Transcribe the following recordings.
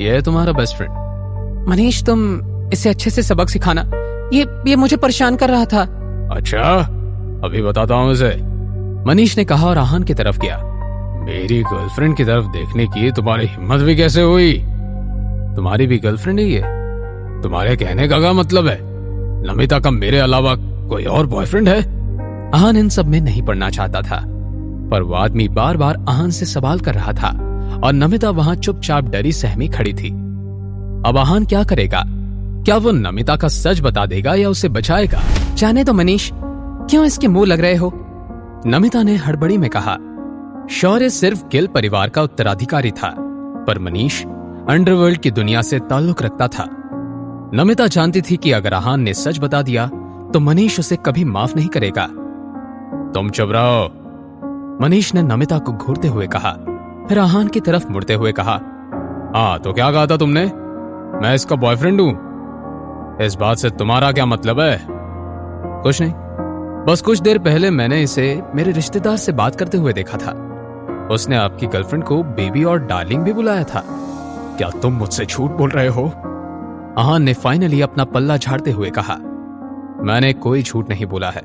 ये है तुम्हारा बेस्ट फ्रेंड। मनीष, तुम इसे अच्छे से सबक सिखाना, ये मुझे परेशान कर रहा था। अच्छा, अभी बताता हूँ इसे, मनीष ने कहा और आहान की तरफ गया। मेरी गर्लफ्रेंड की तरफ देखने की तुम्हारी हिम्मत भी कैसे हुई? तुम्हारी भी गर्लफ्रेंड है ये? तुम्हारे कहने का क्या मतलब है? नमिता का मेरे अलावा कोई और बॉयफ्रेंड है? आहान इन सब में नहीं पड़ना चाहता था, पर वो आदमी बार बार आहान से सवाल कर रहा था और नमिता वहां चुपचाप डरी सहमी खड़ी थी। अब आहान क्या करेगा? क्या वो नमिता का सच बता देगा या उसे बचाएगा? जाने दो मनीष, क्यों इसके मुंह लग रहे हो? नमिता ने हड़बड़ी में कहा। शौर्य सिर्फ गिल परिवार का उत्तराधिकारी था, पर मनीष अंडरवर्ल्ड की दुनिया से ताल्लुक रखता था। नमिता जानती थी कि अगर आहान ने सच बता दिया तो मनीष उसे कभी माफ नहीं करेगा। तुम चुप रहो, मनीष ने नमिता को घूरते हुए कहा, फिर आहान की तरफ मुड़ते हुए कहा, हाँ तो क्या कहा था तुमने? मैं इसका बॉयफ्रेंड हूं? इस बात से तुम्हारा क्या मतलब है? कुछ नहीं, बस कुछ देर पहले मैंने इसे मेरे रिश्तेदार से बात करते हुए देखा था। उसने आपकी गर्लफ्रेंड को बेबी और डार्लिंग भी बुलाया था। क्या तुम मुझसे झूठ बोल रहे हो? आहान ने फाइनली अपना पल्ला झाड़ते हुए कहा, मैंने कोई झूठ नहीं बोला है।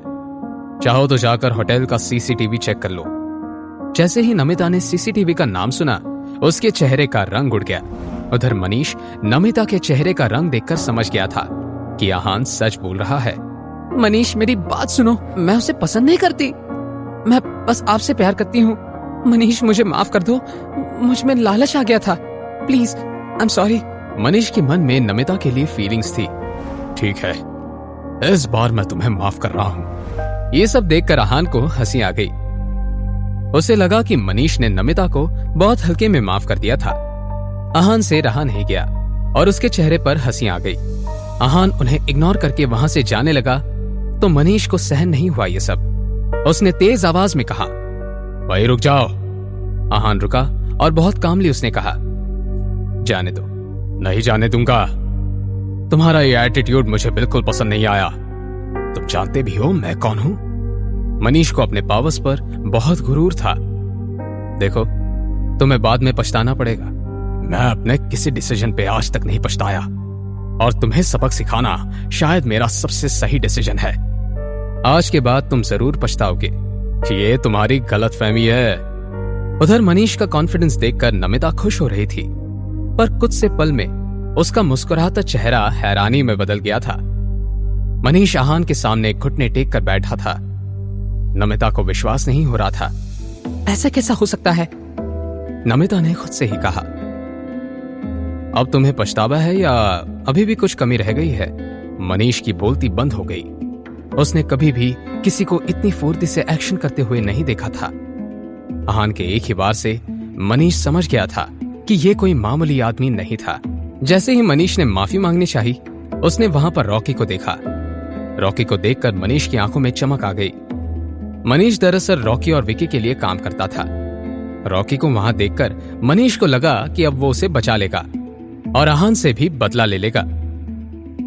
चाहो तो जाकर होटल का सीसीटीवी चेक कर लो। जैसे ही नमिता ने सीसीटीवी का नाम सुना, उसके चेहरे का रंग उड़ गया। उधर मनीष नमिता के चेहरे का रंग देखकर समझ गया था कि आहान सच बोल रहा है। मनीष, मेरी बात सुनो, मैं उसे पसंद नहीं करती, मैं बस आपसे प्यार करती हूँ। मनीष, मुझे माफ कर दो, मुझ में लालच आ गया था, please, I am sorry. Manish के मन में नमिता के लिए फीलिंग्स थी। ठीक है, इस बार मैं तुम्हें माफ कर रहा हूँ। ये सब देखकर आहान को हंसी आ गई। उसे लगा कि मनीष ने नमिता को बहुत हल्के में माफ कर दिया था। आहान से रहा नहीं गया और उसके चेहरे पर हंसी आ गई। आहान उन्हें इग्नोर करके वहां से जाने लगा तो मनीष को सहन नहीं हुआ ये सब। उसने तेज आवाज में कहा, भाई रुक जाओ। आहान रुका और बहुत कामली उसने कहा, जाने दो। नहीं जाने दूंगा। तुम्हारा ये एटीट्यूड मुझे बिल्कुल पसंद नहीं आया। तुम जानते भी हो मैं कौन हूं? मनीष को अपने पावर्स पर बहुत गुरूर था। देखो, तुम्हें बाद में पछताना पड़ेगा। मैं अपने किसी डिसीजन पे आज तक नहीं पछताया और तुम्हें सबक सिखाना शायद मेरा सबसे सही डिसीजन है। आज के बाद तुम जरूर पछताओगे कि ये तुम्हारी गलतफहमी है। उधर मनीष का कॉन्फिडेंस देखकर नमिता खुश हो रही थी, पर कुछ से पल में उसका मुस्कुराता चेहरा हैरानी में बदल गया था। मनीष आहान के सामने घुटने टेक कर बैठा था। नमिता को विश्वास नहीं हो रहा था। ऐसा कैसा हो सकता है? नमिता ने खुद से ही कहा। अब तुम्हें पछतावा है या अभी भी कुछ कमी रह गई है? मनीष की बोलती बंद हो गई। उसने कभी भी किसी को इतनी फुर्ती से एक्शन करते हुए नहीं देखा था। आहान के एक ही बार से मनीष समझ गया था कि ये कोई मामूली आदमी नहीं था। जैसे ही मनीष ने माफी मांगनी चाही, उसने वहां पर रॉकी को देखा। रॉकी को देखकर मनीष की आंखों में चमक आ गई। मनीष दरअसल रॉकी और विकी के लिए काम करता था। रॉकी को वहां देखकर मनीष को लगा कि अब वो उसे बचा लेगा और आहान से भी बदला ले लेगा।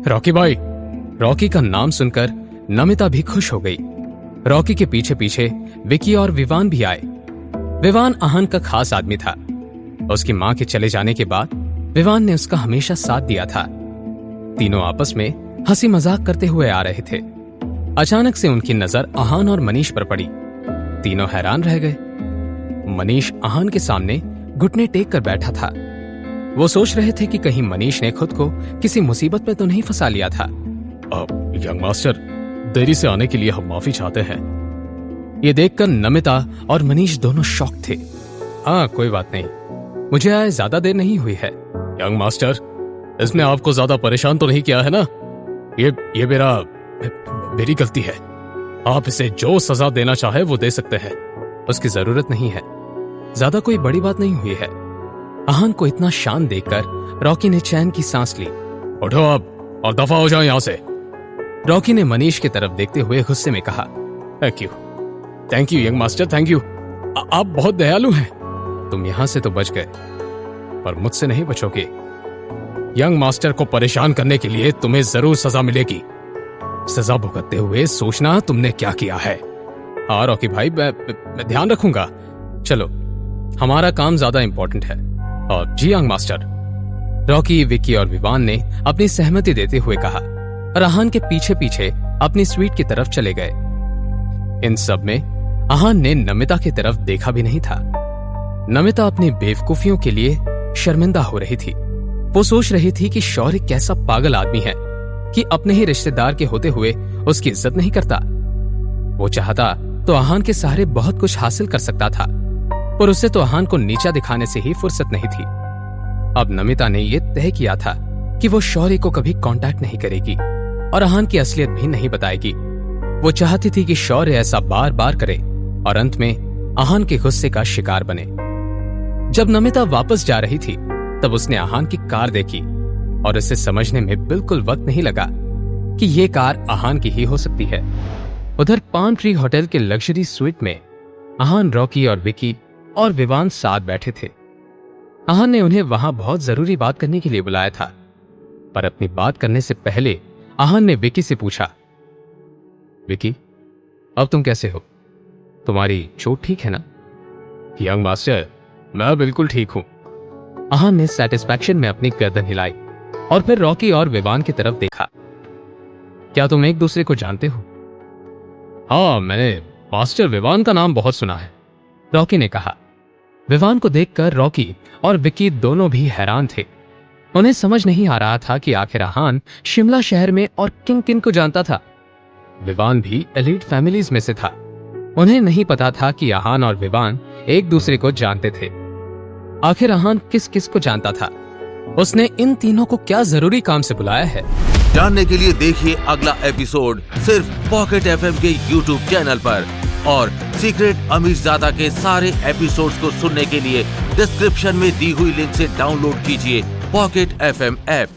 रॉकी भाई। रॉकी का नाम सुनकर नमिता भी खुश हो गई। रॉकी के पीछे पीछे विकी और विवान भी आए। विवान आहान का खास आदमी था। उसकी मां के चले जाने के बाद विवान ने उसका हमेशा साथ दिया था। तीनों आपस में हंसी मजाक करते हुए आ रहे थे। अचानक से उनकी नजर आहान और मनीष पर पड़ी। तीनों हैरान रह गए। मनीष आहान के सामने घुटने टेक कर बैठा था। वो सोच रहे थे कि कहीं मनीष ने खुद को किसी मुसीबत में तो नहीं फंसा लिया था। यंग मास्टर, देरी से आने के लिए हम माफी चाहते हैं। ये देखकर नमिता और मनीष दोनों शॉक थे। हाँ, कोई बात नहीं, मुझे आए ज्यादा देर नहीं हुई है। यंग मास्टर, इसने आपको ज्यादा परेशान तो नहीं किया है ना? ये मेरी गलती है। आप इसे जो सजा देना चाहे वो दे सकते हैं। उसकी जरूरत नहीं है। ज्यादा कोई बड़ी बात नहीं हुई है। आहान को इतना शांत देखकर रॉकी ने चैन की सांस ली। उठो अब और दफा हो जाओ यहां से। रॉकी ने मनीष की तरफ देखते हुए गुस्से में कहा, thank you young master, thank you. आप बहुत दयालु हैं। तुम यहां से तो बच गए, पर मुझसे नहीं बचोगे। यंग मास्टर को परेशान करने के लिए तुम्हें जरूर सजा मिलेगी। सजा भुगतते हुए सोचना तुमने क्या किया है। हाँ रॉकी भाई, मैं ध्यान रखूंगा। चलो, हमारा काम ज्यादा इंपॉर्टेंट है। और जी यंग मास्टर। रॉकी, विकी और विवान ने अपनी सहमति देते हुए कहा और आहान के पीछे पीछे अपनी स्वीट की तरफ चले गए। इन सब में आहान ने नमिता की तरफ देखा भी नहीं था। नमिता अपनी बेवकूफियों के लिए शर्मिंदा हो रही थी। वो सोच रही थी कि शौर्य कैसा पागल आदमी है कि अपने ही रिश्तेदार के होते हुए उसकी इज्जत नहीं करता। वो चाहता तो आहान के सहारे बहुत कुछ हासिल कर सकता था, पर उसे तो आहान को नीचा दिखाने से ही फुर्सत नहीं थी। अब नमिता ने यह तय किया था कि वो शौर्य को कभी कांटेक्ट नहीं करेगी और आहान की असलियत भी नहीं बताएगी। वो चाहती थी कि शौर्य ऐसा बार बार करे और अंत में आहान के गुस्से का शिकार बने। जब नमिता वापस जा रही थी तब उसने आहान की कार देखी और उसे समझने में बिल्कुल वक्त नहीं लगा कि ये कार आहान की ही हो सकती है। उधर पाम ट्री होटल के लग्जरी स्वीट में आहान, रॉकी और विकी और विवान साथ बैठे थे। आहान ने उन्हें वहां बहुत जरूरी बात करने के लिए बुलाया था, पर अपनी बात करने से पहले आहान ने विकी से पूछा, विकी, अब तुम कैसे हो? तुम्हारी चोट ठीक है ना? यंग मास्टर, मैं बिल्कुल ठीक हूं। आहान ने सेटिस्फैक्शन में अपनी गर्दन हिलाई और फिर रॉकी और विवान की तरफ देखा। क्या तुम एक दूसरे को जानते हो? हाँ, मैंने मास्टर विवान का नाम बहुत सुना है, रॉकी ने कहा। विवान को देखकर रॉकी और विकी दोनों भी हैरान थे। उन्हें समझ नहीं आ रहा था कि आखिर आहान शिमला शहर में और किन किन को जानता था। विवान भी एलीट फैमिलीज में से था। उन्हें नहीं पता था कि आहान और विवान एक दूसरे को जानते थे। आखिर आहान किस किस को जानता था? उसने इन तीनों को क्या जरूरी काम से बुलाया है? जानने के लिए देखिए अगला एपिसोड सिर्फ पॉकेट एफएम के YouTube चैनल पर, और सीक्रेट अमीरजादा के सारे एपिसोड्स को सुनने के लिए डिस्क्रिप्शन में दी हुई लिंक से डाउनलोड कीजिए पॉकेट एफएम ऐप।